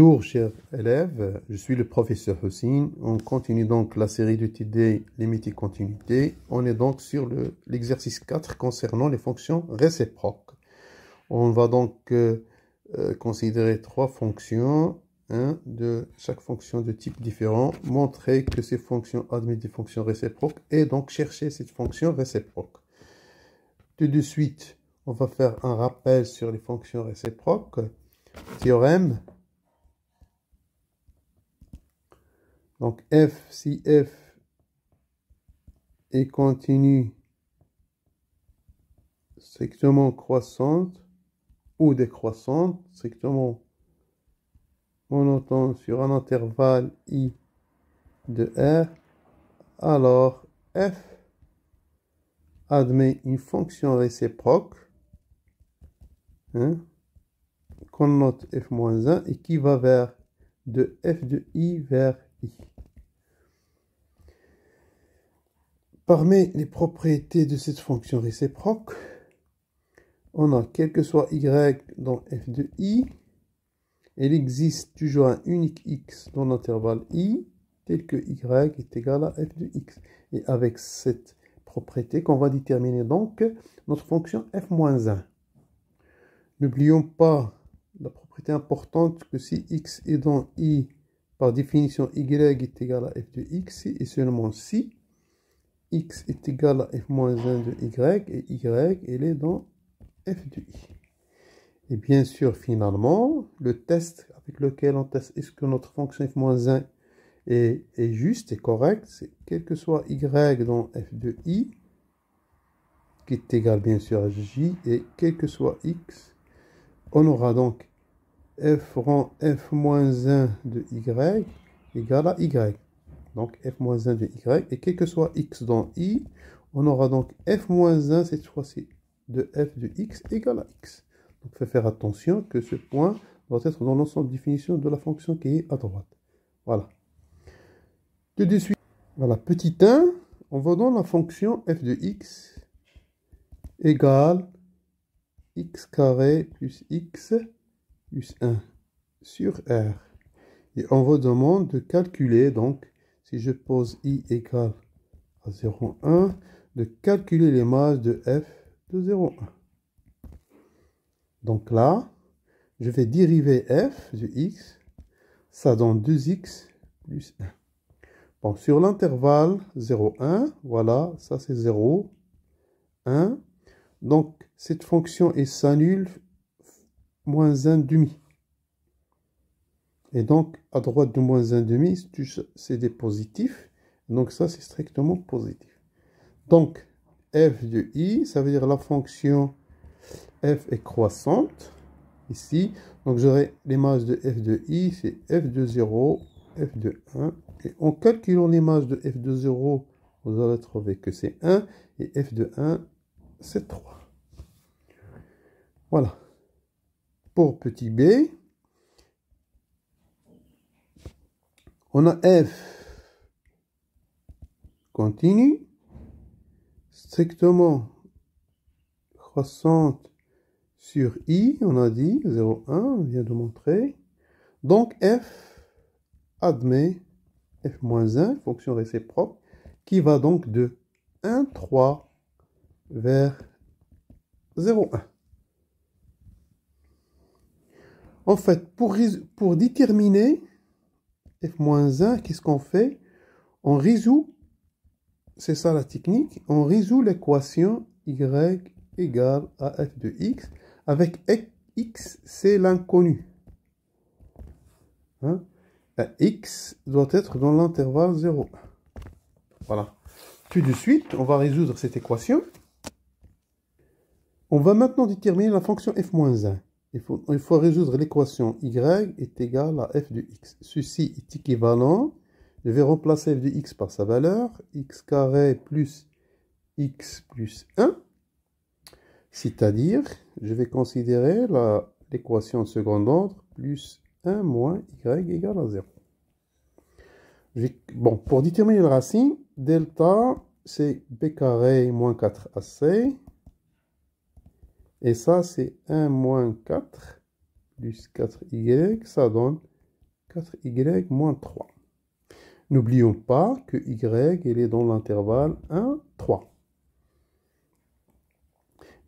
Bonjour chers élèves, je suis le professeur Houssine. On continue donc la série de TD limite et continuité. On est donc sur l'exercice 4 concernant les fonctions réciproques. On va donc considérer trois fonctions, de chaque fonction de type différent, montrer que ces fonctions admettent des fonctions réciproques et donc chercher cette fonction réciproque. Tout de suite, on va faire un rappel sur les fonctions réciproques. Théorème. Donc f, si f est continue strictement croissante ou décroissante, strictement monotone sur un intervalle i de R, alors f admet une fonction réciproque qu'on note f-1 et qui va vers de f de i vers i. Parmi les propriétés de cette fonction réciproque, on a quel que soit y dans f de i, il existe toujours un unique x dans l'intervalle i, tel que y est égal à f de x. Et avec cette propriété qu'on va déterminer donc notre fonction f-1. N'oublions pas la propriété importante que si x est dans i, par définition y est égal à f de x, et seulement si x est égal à f-1 de y, et y, il est dans f de i. Et bien sûr, finalement, le test avec lequel on teste est-ce que notre fonction f-1 est juste et correcte, c'est quel que soit y dans f de i, qui est égal bien sûr à j, et quel que soit x, on aura donc f rang f-1 de y égal à y. Donc f-1 de y, et quel que soit x dans i, on aura donc f-1 cette fois-ci de f de x égale à x. Donc il faut faire attention que ce point doit être dans l'ensemble de définition de la fonction qui est à droite. Voilà. Tout de suite, voilà, petit 1, on va dans la fonction f de x égale x carré plus x plus 1 sur R. Et on vous demande de calculer, donc, si je pose i égale à 0,1, de calculer les masses de f de 0,1. Donc là, je vais dériver f de x, ça donne 2x plus 1. Bon, sur l'intervalle 0,1, voilà, ça c'est 0, 1. Donc, cette fonction est s'annule moins 1 demi. Et donc, à droite de moins 1 demi, c'est des positifs. Donc, ça, c'est strictement positif. Donc, f de i, ça veut dire la fonction f est croissante, ici. Donc, j'aurai les masses de f de i, c'est f de 0, f de 1. Et en calculant les masses de f de 0, vous allez trouver que c'est 1. Et f de 1, c'est 3. Voilà. Pour petit b, on a f continue, strictement croissante sur i, on a dit 0,1, on vient de montrer. Donc f admet f-1, fonction réciproque, qui va donc de 1, 3 vers 0,1. En fait, pour déterminer f-1, qu'est-ce qu'on fait? On résout, c'est ça la technique, on résout l'équation y égale à f de x, avec x, c'est l'inconnu. X doit être dans l'intervalle 0,1. Voilà. Tout de suite, on va résoudre cette équation. On va maintenant déterminer la fonction f-1. Il faut résoudre l'équation y est égale à f de x. Ceci est équivalent. Je vais remplacer f de x par sa valeur. X carré plus x plus 1. C'est-à-dire, je vais considérer l'équation de second ordre plus 1 moins y égale à 0. Bon, pour déterminer la racine, delta, c'est b carré moins 4ac. Et ça, c'est 1 moins 4 plus 4y. Ça donne 4y moins 3. N'oublions pas que y il est dans l'intervalle 1, 3.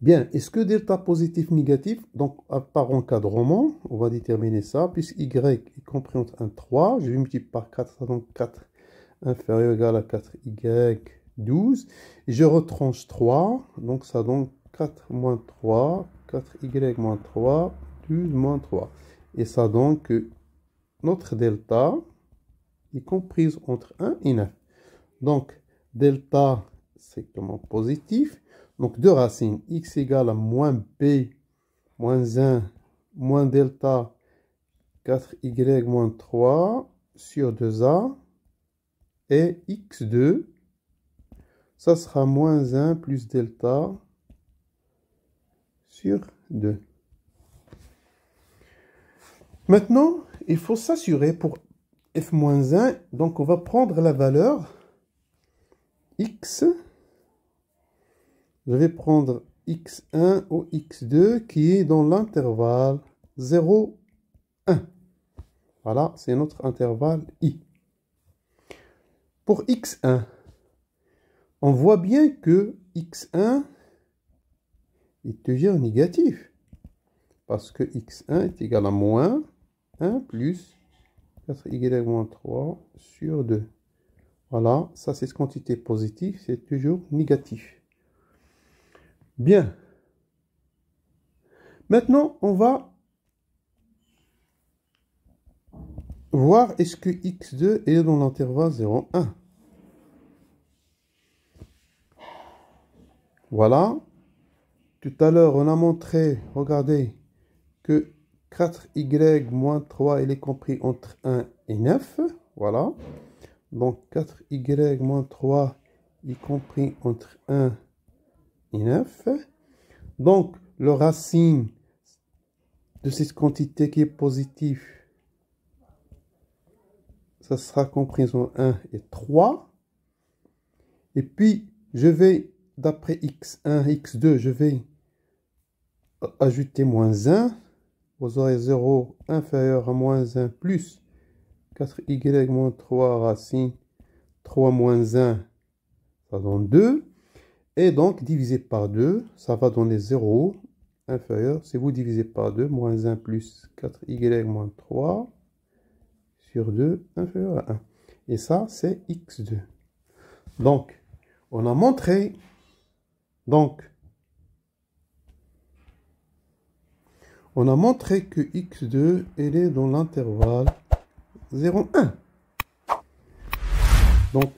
Bien, est-ce que delta positif négatif, donc par encadrement, on va déterminer ça, puisque y est compris entre 1 et 3, je vais multiplier par 4, ça donne 4 inférieur ou égal à 4y 12, et je retranche 3, donc ça donne 4 moins 3, 4y moins 3, 12 moins 3. Et ça donne que notre delta est comprise entre 1 et 9. Donc, delta, c'est comment positif. Donc, deux racines, x égale à moins b moins 1 moins delta 4y moins 3 sur 2a et x2, ça sera moins 1 plus delta sur 2. Maintenant, il faut s'assurer pour f-1, donc on va prendre la valeur x. Je vais prendre x1 ou x2 qui est dans l'intervalle 0, 1. Voilà, c'est notre intervalle i. Pour x1, on voit bien que x1 est toujours négatif. Parce que x1 est égal à moins 1 plus 4y moins 3 sur 2. Voilà, ça c'est quantité positive, c'est toujours négatif. Bien. Maintenant, on va voir est-ce que x2 est dans l'intervalle 0, 1. Voilà. Tout à l'heure, on a montré, regardez, que 4y moins 3, il est compris entre 1 et 9. Voilà. Donc, 4y moins 3 est compris entre 1 et 9. Donc, le racine de cette quantité qui est positive, ça sera compris en 1 et 3. Et puis, je vais, d'après x1, x2, je vais ajouter moins 1. Vous aurez 0 inférieur à moins 1 plus 4y moins 3 racine 3 moins 1, ça donne 2. Et donc, divisé par 2, ça va donner 0 inférieur. Si vous divisez par 2, moins 1 plus 4y moins 3 sur 2 inférieur à 1. Et ça, c'est x2. Donc, on a montré, que x2, elle est dans l'intervalle 0, 1. Donc,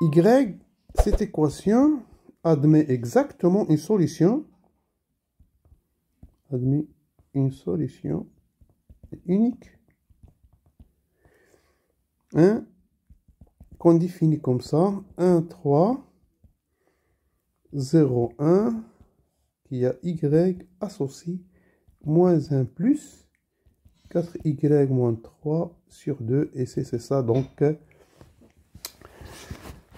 y, cette équation admet exactement une solution. Admet une solution unique. Qu'on définit comme ça. 1, 3, 0, 1, qui a y associé moins 1 plus 4y moins 3 sur 2. Et c'est ça. Donc,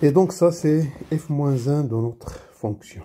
et donc ça, c'est f-1 dans notre fonction.